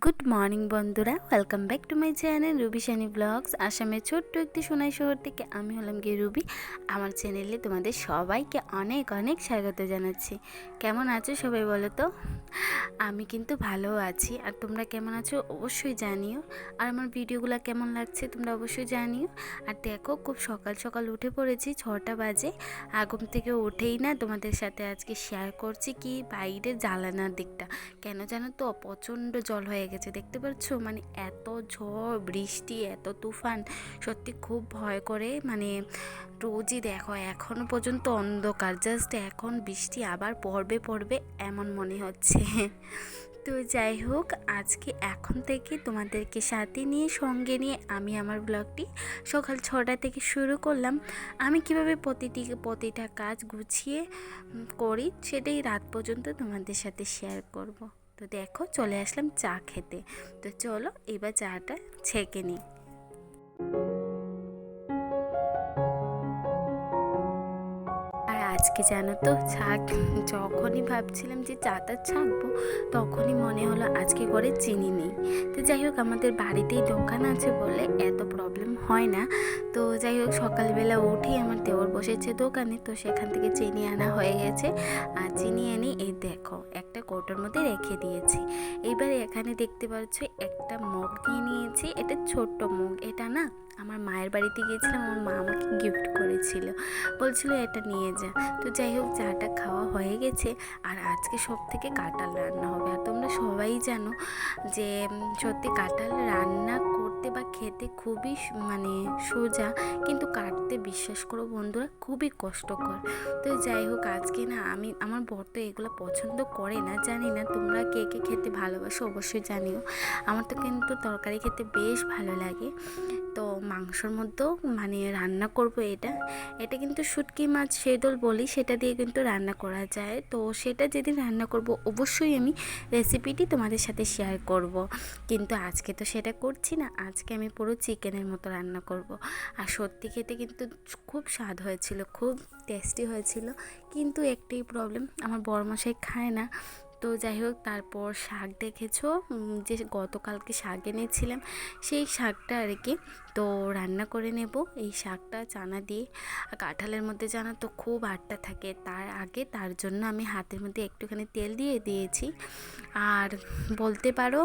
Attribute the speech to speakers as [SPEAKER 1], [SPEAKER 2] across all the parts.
[SPEAKER 1] Good morning বন্ধুরা, welcome back to my channel Ruby Shani blogs. আসামের ছোট্ট একটি সোনাই শহর থেকে আমি হলাম গিয়ে রুবি। আমার চ্যানেলে তোমাদের সবাইকে অনেক অনেক স্বাগত জানাচ্ছি। কেমন আছো সবাই বলো তো? আমি কিন্তু ভালো আছি, আর তোমরা কেমন আছো অবশ্যই জানিও। আর আমার ভিডিওগুলো কেমন লাগছে তোমরা অবশ্যই জানিও। আর দেখো, খুব সকাল সকাল উঠে পড়েছি, 6টা বাজে। ঘুম থেকে উঠেই না তোমাদের সাথে আজকে শেয়ার করছি কি বাইরের জানালার দিকটা। কেন জানো তো, প্রচণ্ড জল হয়ে গেছে, দেখতে পাচ্ছ? মানে এত ঝড় বৃষ্টি, এত তুফান, সত্যি খুব ভয় করে। মানে রোজই দেখো এখনো পর্যন্ত অন্ধকার, জাস্ট এখন বৃষ্টি আবার পড়বে এমন মনে হচ্ছে। তো যাই হোক, আজকে এখন থেকে তোমাদেরকে সাথে নিয়ে সঙ্গে নিয়ে আমি আমার ব্লগটি সকাল 6টা থেকে শুরু করলাম। আমি কিভাবে প্রতিটা কাজ গুছিয়ে করি সেটাই রাত পর্যন্ত তোমাদের সাথে শেয়ার করব। তো দেখো, চলে আসলাম চা খেতে। তো চলো এবার চাটা ছেঁকে নিই। আর আজকে জানো তো, যখনই ভাবছিলাম যে চাটা ছাঁকবো, তখনই মনে হলো আজকে করে চিনি নেই। তো যাই হোক, আমাদের বাড়িতেই দোকান আছে বলে এত প্রবলেম হয় না। তো যাই হোক, সকালবেলা উঠেই আমার দেওর বসেছে দোকানে, তো সেখান থেকে চিনি আনা হয়ে গেছে। আর চিনি এনে এই দেখো একটা কৌটোর মধ্যে রেখে দিয়েছি। এইবার এখানে দেখতে পাচ্ছ একটা মগ নিয়ে নিয়েছি। এটা ছোট্ট মগ, এটা না আমার মায়ের বাড়িতে গিয়েছিলাম, আমার মা আমাকে গিফট করেছিল, বলছিল এটা নিয়ে যা। তো যাই হোক, চাটা খাওয়া হয়ে গেছে। আর আজকে সব থেকে কাঁঠাল রান্না হবে। আর তোমরা সবাই জানো যে সত্যি কাঁঠাল রান্না করতে বা খেতে খুবই মানে সোজা, কিন্তু কাটতে বিশ্বাস করো বন্ধুরা খুবই কষ্টকর। তো যাই হোক, আজকে না আমার বর তো এগুলো পছন্দ করে না, জানি না তোমরা কে কে খেতে ভালোবাসো অবশ্যই জানিও। আমার তো কিন্তু তরকারি খেতে বেশ ভালো লাগে। তো মাংসর মধ্যেও মানে রান্না করব এটা কিন্তু শুটকি মাছ সেদল বলি, সেটা দিয়ে কিন্তু রান্না করা যায়। তো সেটা যেদিন রান্না করব অবশ্যই আমি রেসিপিটি তোমাদের সাথে শেয়ার করব। কিন্তু আজকে তো সেটা করছি না, আজকে আমি পুরো চিকেনের মতো রান্না করব। আর সত্যি খেতে কিন্তু খুব স্বাদ হয়েছিল, খুব টেস্টি হয়েছিল। কিন্তু একটাই প্রবলেম, আমার বড়মশাই খায় না। তো যাই হোক, তারপর শাক দেখেছো, যে গতকালকে শাক এনেছিলাম, সেই শাকটা আর কি তো রান্না করে নেব। এই শাকটা চানা দিয়ে, কাঁঠালের মধ্যে জানা তো খুব আটটা থাকে, তার জন্য আমি হাতের মধ্যে একটুখানি তেল দিয়ে দিয়েছি। আর বলতে পারো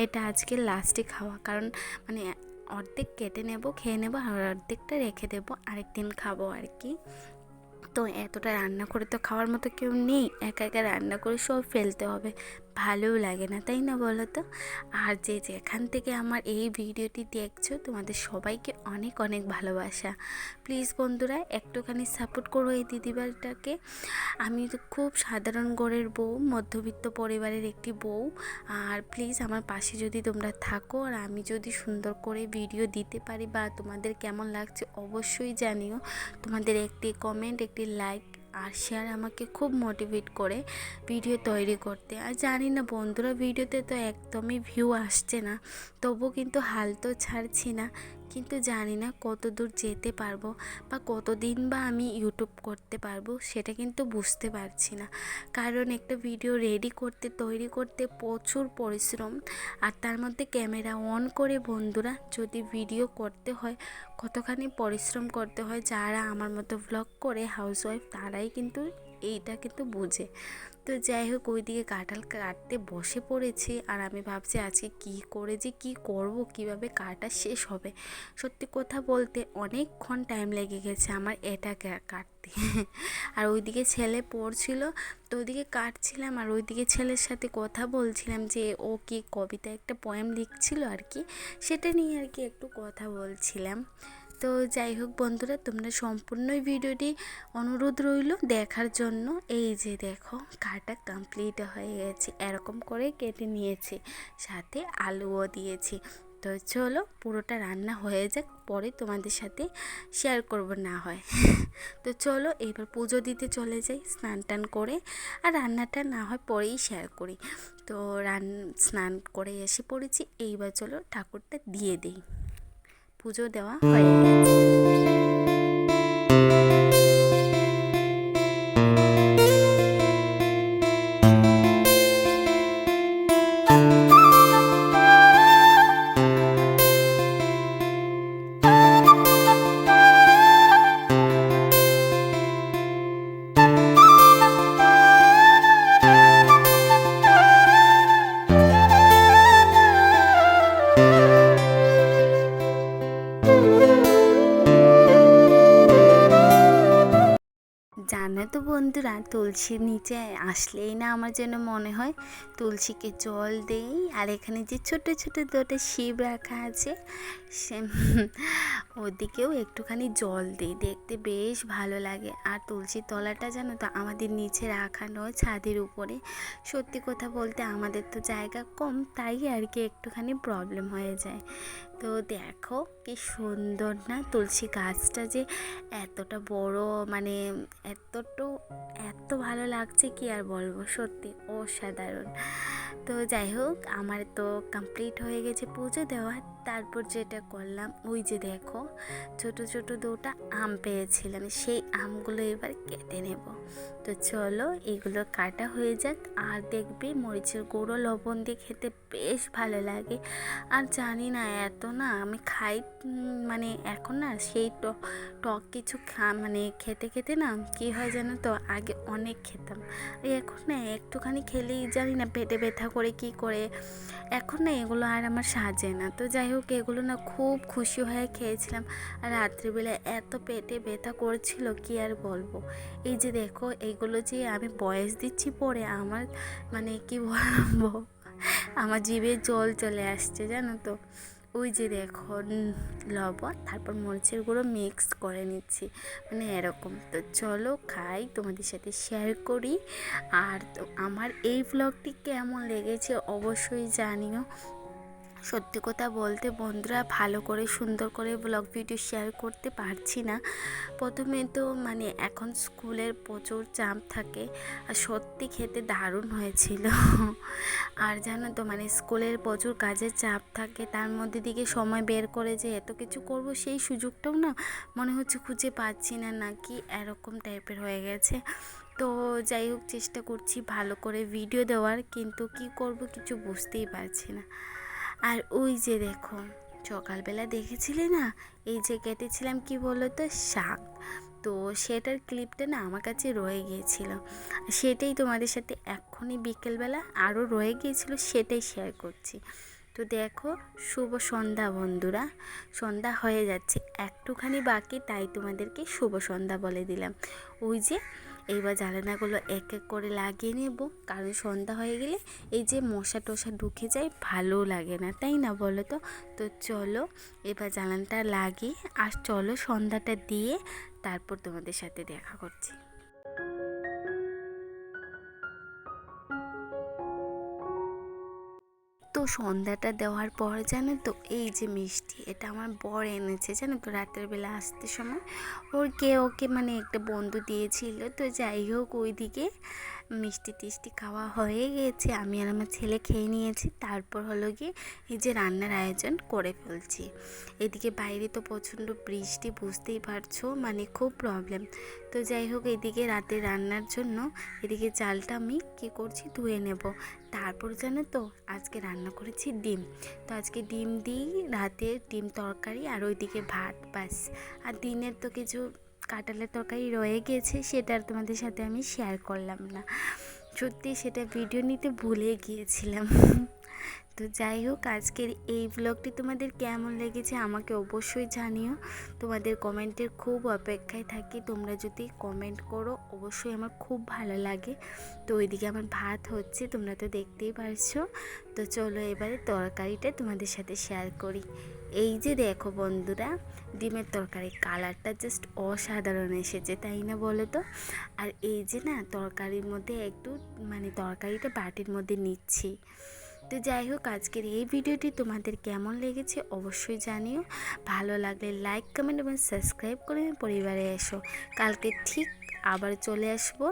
[SPEAKER 1] এটা আজকে লাস্টে খাওয়া, কারণ মানে অর্ধেক কেটে নেব, খেয়ে নেব, আর অর্ধেকটা রেখে দেবো, আরেকদিন খাবো আর কি। তো এতটা রান্না করে তো খাওয়ার মতো কেউ নেই, একা একা রান্না করে সব ফেলতে হবে, ভালোও লাগে না, তাই না বলো তো? আর যেখান থেকে আমার এই ভিডিওটি দেখছো, তোমাদের সবাইকে অনেক অনেক ভালোবাসা। প্লিজ বন্ধুরা একটুখানি সাপোর্ট করো এই দিদিভাইটাকে। আমি তো খুব সাধারণ ঘরের বউ, মধ্যবিত্ত পরিবারের একটি বউ। আর প্লিজ আমার পাশে যদি তোমরা থাকো, আর আমি যদি সুন্দর করে ভিডিও দিতে পারি বা তোমাদের কেমন লাগছে অবশ্যই জানিও। তোমাদের একটি কমেন্ট, একটি লাইক আর শেয়ার আমাকে খুব মোটিভেট করে ভিডিও তৈরি করতে। আর জানি না বন্ধুরা, ভিডিওতে তো একদমই ভিউ আসছে না, তবু কিন্তু হাল তো ছাড়ছি না। কিন্তু জানি না কত দূর যেতে পারবো বা কতদিন বা আমি ইউটিউব করতে পারবো, সেটা কিন্তু বুঝতে পারছি না। কারণ একটা ভিডিও রেডি করতে, তৈরি করতে প্রচুর পরিশ্রম। আর তার মধ্যে ক্যামেরা অন করে বন্ধুরা যদি ভিডিও করতে হয়, কতখানি পরিশ্রম করতে হয়। যারা আমার মতো ব্লগ করে হাউসওয়াইফ, তারাই কিন্তু এইটা কিন্তু বোঝে। তো যাই হোক, ওইদিকে কাঁঠাল কাটতে বসে পড়েছি। আর আমি ভাবছি আজকে কী করে যে কী করব, কিভাবে কাটা শেষ হবে। সত্যি কথা বলতে অনেকক্ষণ টাইম লেগে গেছে আমার এটা কাটতে। আর ওইদিকে ছেলে পড়ছিল, তো ওইদিকে কাটছিলাম, আর ওইদিকে ছেলের সাথে কথা বলছিলাম যে ও কি কবিতা একটা পোয়েম লিখছিল আর কি, সেটা নিয়ে আর কি একটু কথা বলছিলাম। তো যাই হোক বন্ধুরা, তোমরা সম্পূর্ণই ভিডিওটি অনুরোধ রইল দেখার জন্য। এই যে দেখো, কাটা কমপ্লিট হয়ে গেছে, এরকম করে কেটে নিয়েছি, সাথে আলুও দিয়েছি। তো চলো পুরোটা রান্না হয়ে যাক, পরে তোমাদের সাথে শেয়ার করব না হয়। তো চলো এবার পুজো দিতে চলে যাই স্নান টান করে, আর রান্নাটা না হয় পরেই শেয়ার করি। তো স্নান করে এসে পড়েছি। এইবার চলো ঠাকুরটা দিয়ে দিই। পুজো দেওয়া হয়ে গেছে। জানো তো বন্ধুরা, তুলসীর নিচে আসলেই না আমার যেন মনে হয় তুলসীকে জল দেই। আর এখানে যে ছোট ছোট দুটো শিব রাখা আছে, সে ওদিকেও একটুখানি জল দিই, দেখতে বেশ ভালো লাগে। আর তুলসীর তলাটা জানো তো আমাদের নিচে রাখা নয়, ছাদের উপরে। সত্যি কথা বলতে আমাদের তো জায়গা কম, তাই আর কি একটুখানি প্রবলেম হয়ে যায়। তো দেখো কি সুন্দর না তুলসী গাছটা, যে এতটা বড়, মানে এত ভালো লাগছে কি আর বলবো, সত্যি অসাধারণ। তো যাই হোক, আমার তো কমপ্লিট হয়ে গেছে পুজো দেওয়া। তারপর যেটা করলাম, ওই যে দেখো ছোট ছোট দুটো আম পেয়েছিলাম, সেই আমগুলো এবার কেটে নেব। তো চলো এগুলো কাটা হয়ে যাক। আর দেখবে মরিচের গুঁড়ো লবণ দিয়ে খেতে বেশ ভালো লাগে। আর জানি না, এত না আমি খাই, মানে এখন না সেই টক কিছু মানে খেতে খেতে না কী হয় জানো তো, আগে অনেক খেতাম, এখন না একটুখানি খেলেই জানি না পেটে ব্যথা করে কি করে, এখন না এগুলো আর আমার সাজে না। তো যাই হোক, এগুলো না খুব খুশি হয়ে খেয়েছিলাম। আর রাত্রিবেলা এত পেটে ব্যথা করছিল কি আর বলবো। এই যে দেখো, এইগুলো যে আমি বয়স দিচ্ছি পরে, আমার মানে কি বলবো, আমার জিভে জল চলে আসছে জানো তো। ওই যে দেখো লবণ, তারপর মরিচের গুঁড়ো মিক্স করে নিচ্ছি, মানে এরকম। তো চলো খাই, তোমাদের সাথে শেয়ার করি। আর তো আমার এই ব্লগটি কেমন লেগেছে অবশ্যই জানিও। সত্যি কথা বলতে বন্ধুরা, ভালো করে সুন্দর করে ব্লগ ভিডিও শেয়ার করতে পারছি না। প্রথমে তো মানে এখন স্কুলের প্রচুর চাপ থাকে, আর সত্যি খেতে দারুণ হয়েছিল। আর জানো তো, মানে স্কুলের প্রচুর কাজের চাপ থাকে, তার মধ্যে দিকে সময় বের করে যে এত কিছু করব, সেই সুযোগটাও না মনে হচ্ছে খুঁজে পাচ্ছি না, নাকি এরকম টাইপের হয়ে গেছে। তো যাই হোক, চেষ্টা করছি ভালো করে ভিডিও দেওয়ার, কিন্তু কি করব কিছু বুঝতেই পারছি না। আর ওই যে দেখো, সকালবেলা দেখেছিলে না, এই যে কেটেছিলাম কি বলো তো, শাক। তো সেটার ক্লিপটা না আমার কাছে রয়ে গিয়েছিল, সেটাই তোমাদের সাথে এক্ষুনি বিকেলবেলা আরও রয়ে গিয়েছিল, সেটাই শেয়ার করছি। তো দেখো, শুভ সন্ধ্যা বন্ধুরা, সন্ধ্যা হয়ে যাচ্ছে, একটুখানি বাকি, তাই তোমাদেরকে শুভ সন্ধ্যা বলে দিলাম। ওই যে এইবার জানালাগুলো এক এক করে লাগিয়ে নেব, কারণ সন্ধ্যা হয়ে গেলে এই যে মশা টশা ঢুকে যায়, ভালো লাগে না, তাই না বলো তো। তো চলো এবার জানালাটা লাগিয়ে, আর চলো সন্ধ্যাটা দিয়ে তারপর তোমাদের সাথে দেখা করছি। তো সন্ধ্যাটা দেওয়ার পর জানো তো, এই যে মিষ্টি, এটা আমার বর এনেছে জানো তো, রাতের বেলা আসতে সময় ওকে মানে একটা বন্ধু দিয়েছিল। তো যাই হোক, ওইদিকে মিষ্টি টিষ্টি খাওয়া হয়ে গেছে, আমি আর আমার ছেলে খেয়ে নিয়েছি। তারপর হলো গিয়ে এই যে রান্নার আয়োজন করে ফেলছি। এদিকে বাইরে তো প্রচণ্ড বৃষ্টি, বুঝতেই পারছো, মানে খুব প্রবলেম। তো যাই হোক, এদিকে রাতে রান্নার জন্য এদিকে চালটা আমি কী করছি, ধুয়ে নেব। তারপর জানো তো, আজকে রান্না করেছি ডিম। তো আজকে ডিম দিই রাতে, ডিম তরকারি, আর ওইদিকে ভাত, বাস। আর দিনের তো কিছু কাঁঠালের তরকারি রয়ে গিয়েছে, সেটা আর তোমাদের সাথে আমি শেয়ার করলাম না, সত্যি সেটা ভিডিও নিতে ভুলে গিয়েছিলাম। তো যাই হোক, আজকের এই ব্লগটি তোমাদের কেমন লেগেছে আমাকে অবশ্যই জানিও। তোমাদের কমেন্টের খুব অপেক্ষায় থাকি, তোমরা যদি কমেন্ট করো অবশ্যই আমার খুব ভালো লাগে। তো ওইদিকে আমার ভাত হচ্ছে, তোমরা তো দেখতেই পারছো। তো চলো এবারে তরকারিটা তোমাদের সাথে শেয়ার করি। এই যে দেখো বন্ধুরা, ডিমের তরকারি কালারটা জাস্ট অসাধারণ এসেছে, তাই না বলো তো। আর এই যে না, তরকারির মধ্যে একটু মানে তরকারিটা বাটির মধ্যে নিচ্ছি। তো যাই হোক, আজকের এই ভিডিওটি তোমাদের কেমন লেগেছে অবশ্যই জানিও। ভালো লাগলে লাইক, কমেন্ট এবং সাবস্ক্রাইব করে পরিবারে এসো। কালকে ঠিক আবার চলে আসবো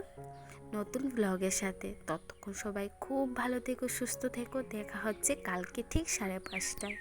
[SPEAKER 1] নতুন ব্লগের সাথে। ততক্ষণ সবাই খুব ভালো থেকো, সুস্থ থেকো। দেখা হচ্ছে কালকে ঠিক 5:30টায়।